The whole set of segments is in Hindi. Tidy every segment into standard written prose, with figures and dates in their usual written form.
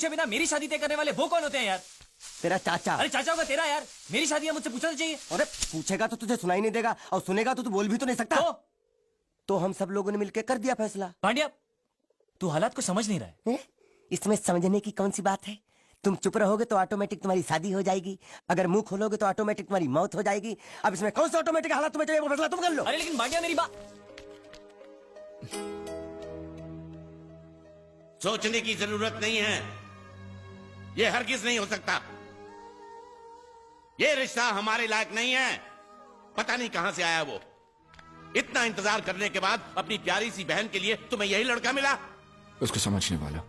पूछे बिना मेरी शादी तय करने वाले वो कौन होते हैं यार? तेरा चाचा। अरे चाचा होगा तेरा यार, मेरी शादी है मुझसे पूछना तो चाहिए। अरे पूछेगा तो तुझे सुनाई नहीं देगा, और सुनेगा तो तू बोल भी तो नहीं सकता। तो हम सब लोगों ने मिलकर कर दिया फैसला। पांड्या, तू हालात को समझ नहीं रहा है। इसमें समझने की कौन सी बात है? तुम चुप रहोगे तो ऑटोमेटिक तुम्हारी शादी हो जाएगी, अगर मुंह खोलोगे तो ऑटोमेटिक तुम्हारी मौत हो जाएगी। अब इसमें कौन सा ऑटोमेटिक हालात तुम्हें चाहिए, वो फैसला तुम कर लो। अरे लेकिन पांड्या मेरी बात। सोचने की जरूरत नहीं है, यह हरगिज नहीं हो सकता। यह रिश्ता हमारे लायक नहीं है। पता नहीं कहां से आया वो। इतना इंतजार करने के बाद अपनी प्यारी सी बहन के लिए तुम्हें यही लड़का मिला। उसको समझने वाला,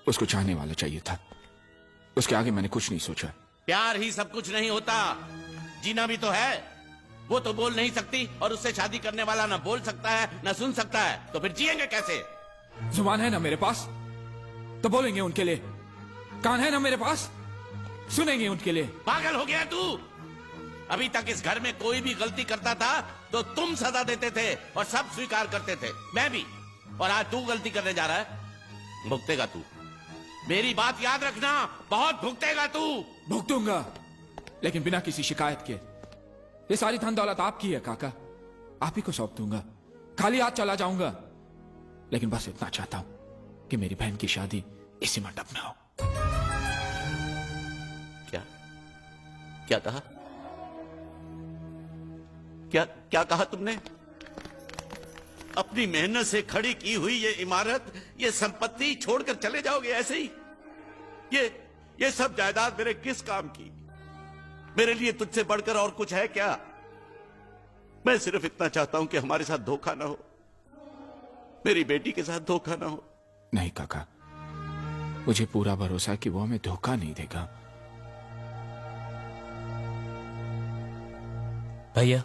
उसको चाहने वाला चाहिए था। उसके आगे मैंने कुछ नहीं सोचा। प्यार ही सब कुछ नहीं होता, जीना भी तो है। वो तो बोल नहीं सकती, और उससे शादी करने वाला ना बोल सकता है ना सुन सकता है, तो फिर जिएंगे कैसे? जुबान है ना मेरे पास, तो बोलेंगे उनके लिए। कान है ना मेरे पास, सुनेंगे उनके लिए। पागल हो गया तू? अभी तक इस घर में कोई भी गलती करता था तो तुम सजा देते थे और सब स्वीकार करते थे, मैं भी। और आज तू गलती करने जा रहा है, भुगतेगा तू। मेरी बात याद रखना, बहुत भुगतेगा तू। भुगतूंगा, लेकिन बिना किसी शिकायत के। ये सारी धन दौलत आपकी है काका, आप ही को सौंप दूंगा। खाली हाथ चला जाऊंगा, लेकिन बस इतना चाहता हूं कि मेरी बहन की शादी इसी मंडप में हो। क्या कहा? क्या कहा तुमने? अपनी मेहनत से खड़ी की हुई ये इमारत, ये संपत्ति छोड़कर चले जाओगे ऐसे ही? ये सब जायदाद मेरे किस काम की? मेरे लिए तुझसे बढ़कर और कुछ है क्या? मैं सिर्फ इतना चाहता हूं कि हमारे साथ धोखा ना हो, मेरी बेटी के साथ धोखा ना हो। नहीं काका, मुझे पूरा भरोसा है कि वो हमें धोखा नहीं देगा। भैया,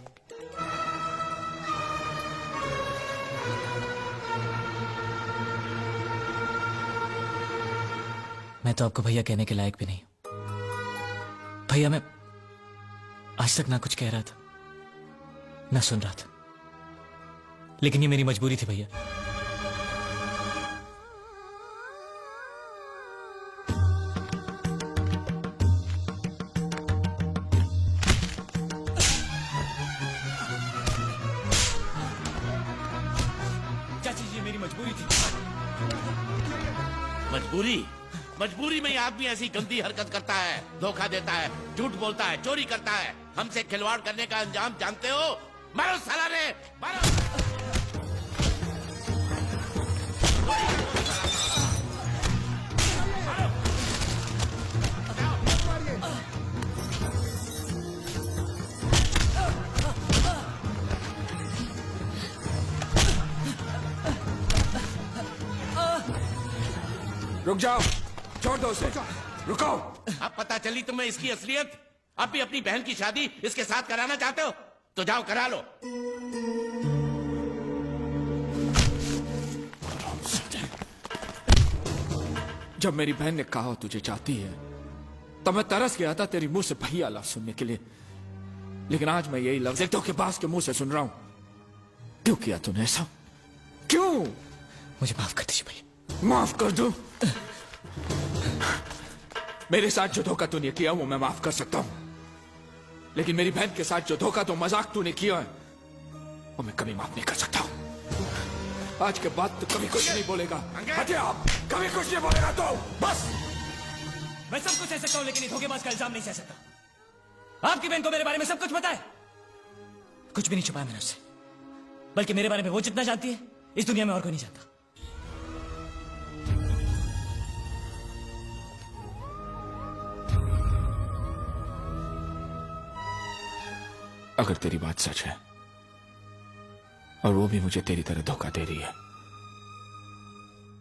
मैं तो आपको भैया कहने के लायक भी नहीं हूं। भैया, मैं आज तक ना कुछ कह रहा था ना सुन रहा था, लेकिन ये मेरी मजबूरी थी भैया। चाची जी, ये मेरी मजबूरी थी। मजबूरी में ये आदमी ऐसी गंदी हरकत करता है, धोखा देता है, झूठ बोलता है, चोरी करता है। हमसे खिलवाड़ करने का अंजाम जानते हो? मारो साला रे, मारो। रुक जाओ, छोड़ दो उसे, रुको। अब पता चली तुम्हें इसकी असलियत। अब भी अपनी बहन की शादी इसके साथ कराना चाहते हो तो जाओ करा लो। जब मेरी बहन ने कहा तुझे चाहती है, तब मैं तरस गया था तेरी मुंह से भैया लफ्ज सुनने के लिए। लेकिन आज मैं यही लफ्ज एक धोखेबाज के मुंह से सुन रहा हूं। क्यों किया तूने ऐसा? क्यों? मुझे माफ कर दीजिए भैया। माफ कर दो? मेरे साथ जो धोखा तूने किया वो मैं माफ कर सकता हूं, लेकिन मेरी बहन के साथ जो धोखा तो मजाक तूने किया है वो मैं कभी माफ नहीं कर सकता हूं। आज के बाद तो कभी कुछ नहीं बोलेगा। हटे आप, कभी कुछ नहीं बोलेगा तो बस। मैं सब कुछ सह सकता हूं, लेकिन ये धोखेबाज का इल्जाम नहीं सह सकता। आपकी बहन को मेरे बारे में सब कुछ पता है, कुछ भी नहीं छुपाया मैंने उससे। बल्कि मेरे बारे में वो जितना जानती है इस दुनिया में और कोई नहीं जानता। अगर तेरी बात सच है और वो भी मुझे तेरी तरह धोखा दे रही है,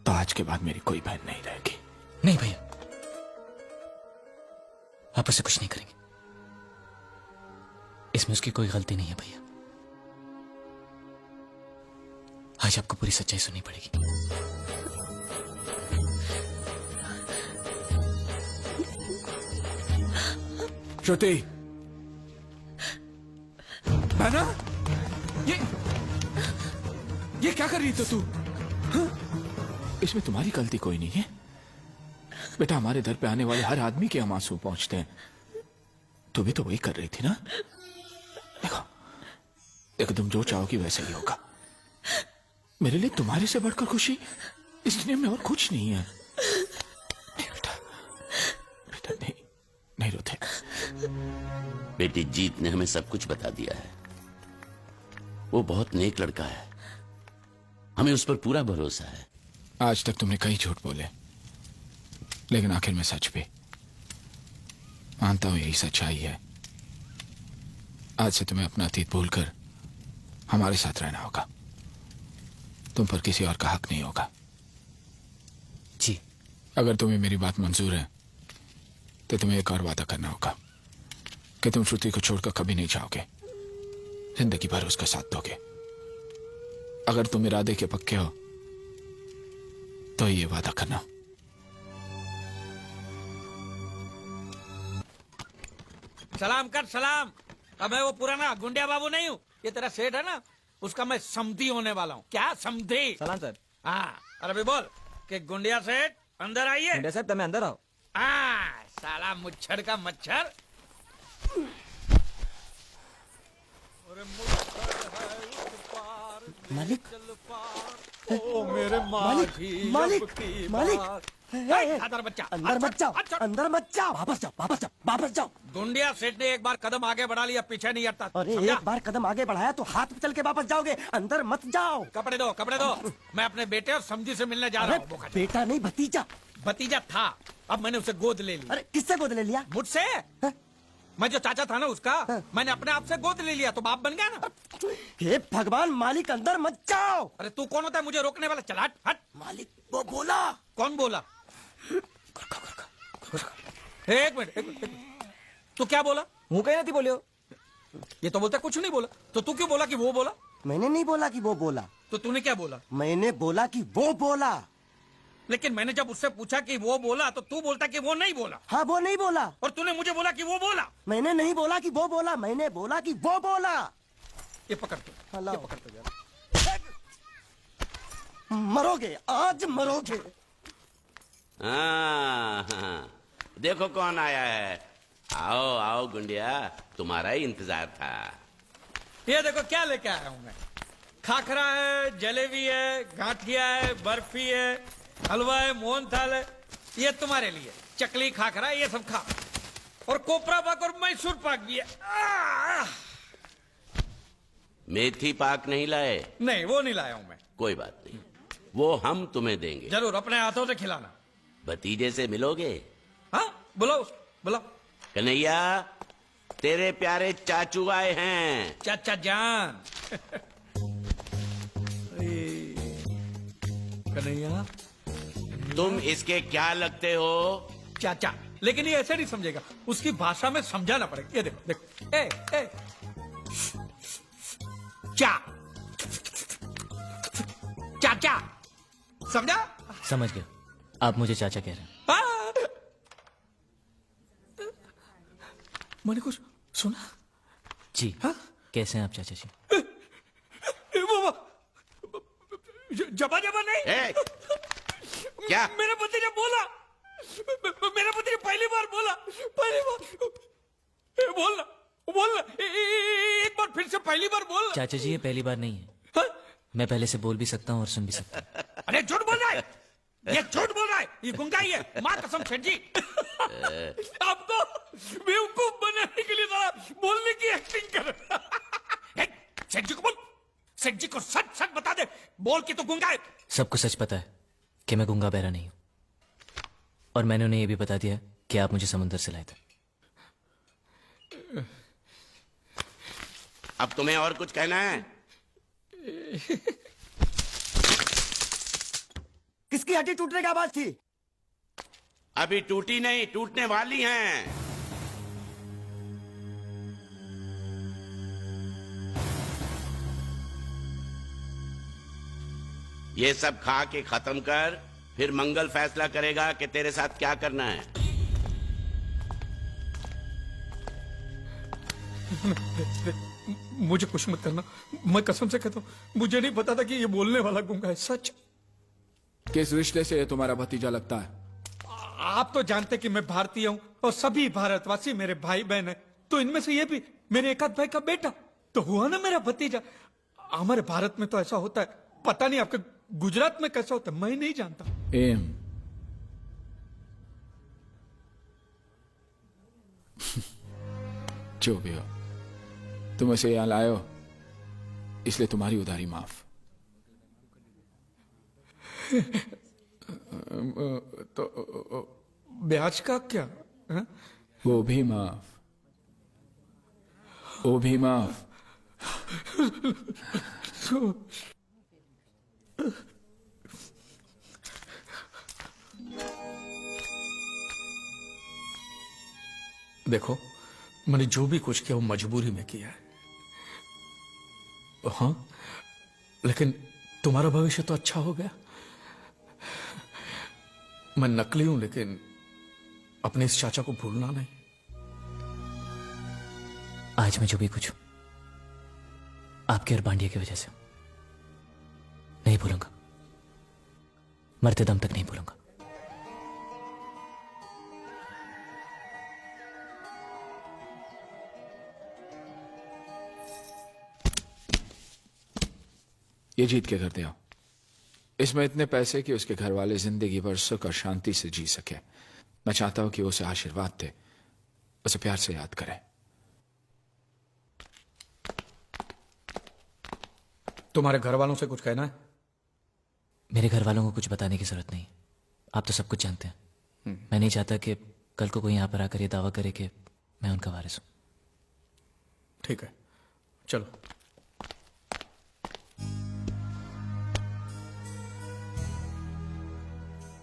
तो आज के बाद मेरी कोई बहन नहीं रहेगी। नहीं भैया, आप उसे कुछ नहीं करेंगे। इसमें उसकी कोई गलती नहीं है भैया। आज आपको पूरी सच्चाई सुननी पड़ेगी। श्रुति, बहना, ये क्या कर रही थी तू? हाँ? इसमें तुम्हारी गलती कोई नहीं है। बेटा हमारे दर पे आने वाले हर आदमी के हम आंसू पहुंचते हैं। तू भी तो वही कर रही थी ना। देखो देखो, तुम जो चाहोगी वैसे ही होगा। मेरे लिए तुम्हारे से बढ़कर खुशी इस दुनिया में और कुछ नहीं है। नहीं बेटा, बेटा नहीं, नहीं रोते। बेटी, जीत ने हमें सब कुछ बता दिया है। वो बहुत नेक लड़का है, हमें उस पर पूरा भरोसा है। आज तक तुमने कई झूठ बोले, लेकिन आखिर में सच भी। मानता हूं यही सच्चाई है। आज से तुम्हें अपना अतीत भूलकर हमारे साथ रहना होगा। तुम पर किसी और का हक नहीं होगा। जी। अगर तुम्हें मेरी बात मंजूर है तो तुम्हें एक और वादा करना होगा कि तुम श्रुति को छोड़कर कभी नहीं जाओगे, जिंदगी भर उसका साथ दोगे। अगर तुम इरादे के पक्के हो तो ये वादा करना। सलाम कर सलाम। अब मैं वो पुराना गुंडिया बाबू नहीं हूँ। ये तेरा सेठ है ना, उसका मैं समधी होने वाला हूँ। क्या समधी? सलाम सर। हाँ, और अभी बोल कि गुंडिया सेठ अंदर आइए। इंडिया साहब તમે અંદર આવો। साला मुच्छर का मच्छर। मालिक, ओ मेरे मालिक, मालिक, मालिक, खादर बच्चा, अंदर मत जाओ, अंदर मत जाओ, वापस जाओ, वापस जाओ, वापस जाओ। गुंडिया सेठ ने एक बार कदम आगे बढ़ा लिया, पीछे नहीं हटता। अरे समझा? एक बार कदम आगे बढ़ाया तो हाथ पे चल के वापस जाओगे, अंदर मत जाओ। कपड़े दो, कपड़े दो। मैं अपने बेटे और समझी से मिलने जा अरे रहा हूँ। बेटा नहीं, भतीजा। भतीजा था, अब मैंने उसे गोद ले लिया। अरे किससे गोद ले लिया? मुझसे? हाँ? मैं जो चाचा था ना उसका, मैंने अपने आप से गोद ले लिया तो बाप बन गया ना। हे भगवान, मालिक अंदर मत जाओ। अरे तू कौन होता है मुझे रोकने वाला? चला हट, हट। मालिक वो बोला। कौन बोला? एक मिनट, एक मिनट, एक मिनट। तू क्या बोला? હું કઈ નથી બોલ્યો। ये तो बोलता कुछ नहीं बोला, तो तू क्यों बोला कि वो बोला? मैंने नहीं बोला कि वो बोला, तो तूने क्या बोला? मैंने बोला कि वो बोला। लेकिन मैंने जब उससे पूछा कि वो बोला तो तू बोलता कि वो नहीं बोला, हाँ वो नहीं बोला। और तूने मुझे बोला कि वो बोला। मैंने नहीं बोला कि वो बोला, मैंने बोला कि वो बोला। ये पकड़ तू, हेलो। ये पकड़ तू जरा। मरोगे, आज मरोगे। हाँ, देखो कौन आया है। आओ आओ गुंडिया, तुम्हारा ही इंतजार था। ये देखो क्या लेके आया हूं मैं। खाखरा है, जलेबी है, गांठिया है, बर्फी है, हलवा है, मोहनथाल है। ये तुम्हारे लिए चकली, खाखरा, ये सब खा। और कोपरा पाक और मैसूर पाक भी है। मेथी पाक नहीं लाए? नहीं, वो नहीं लाया हूं मैं। कोई बात नहीं, वो हम तुम्हें देंगे। जरूर, अपने हाथों से खिलाना। भतीजे से मिलोगे? हाँ, बुलाओ बुलाओ। कन्हैया, तेरे प्यारे चाचू आए हैं। चाचा जान। कन्हैया, तुम इसके क्या लगते हो? चाचा। लेकिन ये ऐसे नहीं समझेगा, उसकी भाषा में समझाना पड़ेगा। ये देखो देखो, ए ए चा चाचा, समझा? समझ गया, आप मुझे चाचा कह रहे हैं। हाँ। मैंने कुछ सुना? जी। हाँ? कैसे हैं आप चाचा जी? जबा जबा नहीं। ए, क्या? मेरे पति ने बोला, मेरे पति ने पहली बार बोला, पहली बार। बोलना बोलना, एक बार फिर से पहली बार बोलना। चाचा जी ये पहली बार नहीं है। हाँ? मैं पहले से बोल भी सकता हूँ और सुन भी सकता हूँ। अरे झूठ बोल रहा है, ये झूठ बोल रहा है, ये गुंगा ही है। माँ कसम सेठ जी। आपको बेवकूफ बनाने के लिए जरा बोलने की एक्टिंग कर। सेठ जी को बोल, सेठ जी को सच सच बता दे, बोल कि तू गुंगा है। सबको सच पता है कि मैं गूंगा बहरा नहीं हूँ, और मैंने उन्हें यह भी बता दिया कि आप मुझे समुद्र से लाए थे। अब तुम्हें और कुछ कहना है? किसकी हड्डी टूटने की आवाज थी? अभी टूटी नहीं, टूटने वाली हैं। ये सब खा के खत्म कर, फिर मंगल फैसला करेगा कि तेरे साथ क्या करना है। मुझे कुछ मत करना, मैं कसम से कहता हूं, मुझे नहीं पता था कि ये बोलने वाला गुंगा है। सच। किस रिश्ते से ये तुम्हारा भतीजा लगता है? आप तो जानते कि मैं भारतीय हूँ और सभी भारतवासी मेरे भाई बहन है, तो इनमें से ये भी मेरे एक आध भाई का बेटा तो हुआ ना मेरा भतीजा। हमारे भारत में तो ऐसा होता है, पता नहीं आपके गुजरात में कैसा होता है, मैं नहीं जानता। एम जो भी हो, तुम उसे यहां लाए हो इसलिए तुम्हारी उधारी माफ। तो ब्याज का क्या है? वो भी माफ, वो भी माफ। देखो, मैंने जो भी कुछ किया वो मजबूरी में किया है। हाँ, लेकिन तुम्हारा भविष्य तो अच्छा हो गया। मैं नकली हूं, लेकिन अपने इस चाचा को भूलना नहीं। आज मैं जो भी कुछ हूं आपके और बांडिया की वजह से नहीं भूलूंगा, मरते दम तक नहीं भूलूंगा। ये जीत के घर दे आओ। इसमें इतने पैसे कि उसके घर वाले जिंदगी भर सुख और शांति से जी सके। मैं चाहता हूं कि वो उसे आशीर्वाद दे, उसे प्यार से याद करे। तुम्हारे घर वालों से कुछ कहना है? मेरे घर वालों को कुछ बताने की जरूरत नहीं, आप तो सब कुछ जानते हैं। मैं नहीं चाहता कि कल को कोई यहां पर आकर ये दावा करे कि मैं उनका वारिस हूं। ठीक है, चलो।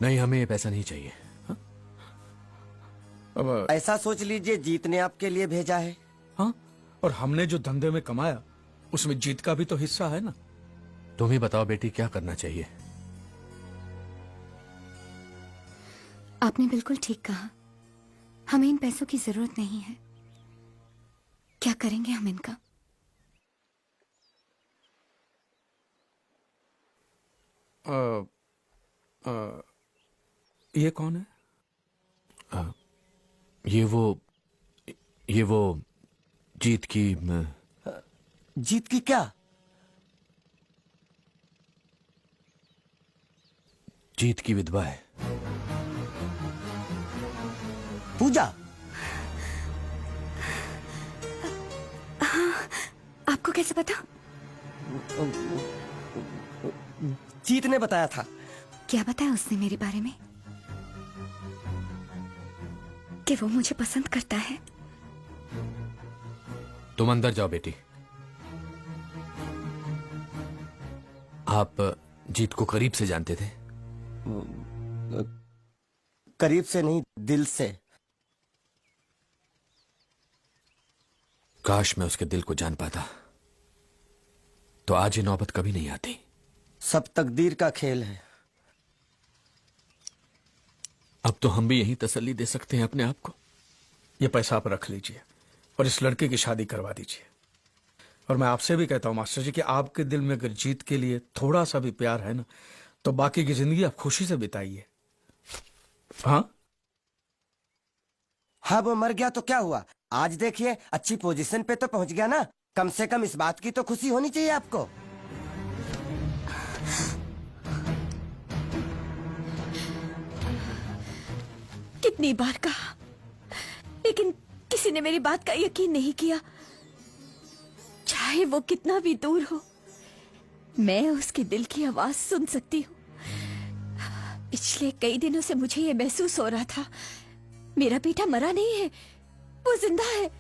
नहीं, हमें ये पैसा नहीं चाहिए। अब ऐसा सोच लीजिए जीत ने आपके लिए भेजा है। हाँ, और हमने जो धंधे में कमाया उसमें जीत का भी तो हिस्सा है ना। तुम ही बताओ बेटी, क्या करना चाहिए? आपने बिल्कुल ठीक कहा, हमें इन पैसों की जरूरत नहीं है। क्या करेंगे हम इनका? ये कौन है? ये वो जीत की जीत की क्या? जीत की विधवा है। पूजा? आपको कैसे पता? जीत ने बताया था। क्या बताया उसने मेरे बारे में? कि वो मुझे पसंद करता है। तुम अंदर जाओ बेटी। आप जीत को करीब से जानते थे? करीब से नहीं, दिल से। काश मैं उसके दिल को जान पाता, तो आज ये नौबत कभी नहीं आती। सब तकदीर का खेल है। अब तो हम भी यही तसल्ली दे सकते हैं अपने आप को। ये पैसा आप रख लीजिए और इस लड़के की शादी करवा दीजिए। और मैं आपसे भी कहता हूं मास्टर जी कि आपके दिल में अगर जीत के लिए थोड़ा सा भी प्यार है ना, तो बाकी की जिंदगी आप खुशी से बिताइए। हाँ हाँ, वो मर गया तो क्या हुआ? आज देखिए अच्छी पोजीशन पे तो पहुंच गया ना। कम से कम इस बात की तो खुशी होनी चाहिए आपको। कितनी बार कहा, लेकिन किसी ने मेरी बात का यकीन नहीं किया। चाहे वो कितना भी दूर हो, मैं उसके दिल की आवाज सुन सकती हूँ। पिछले कई दिनों से मुझे ये महसूस हो रहा था, मेरा बेटा मरा नहीं है, वो जिंदा है।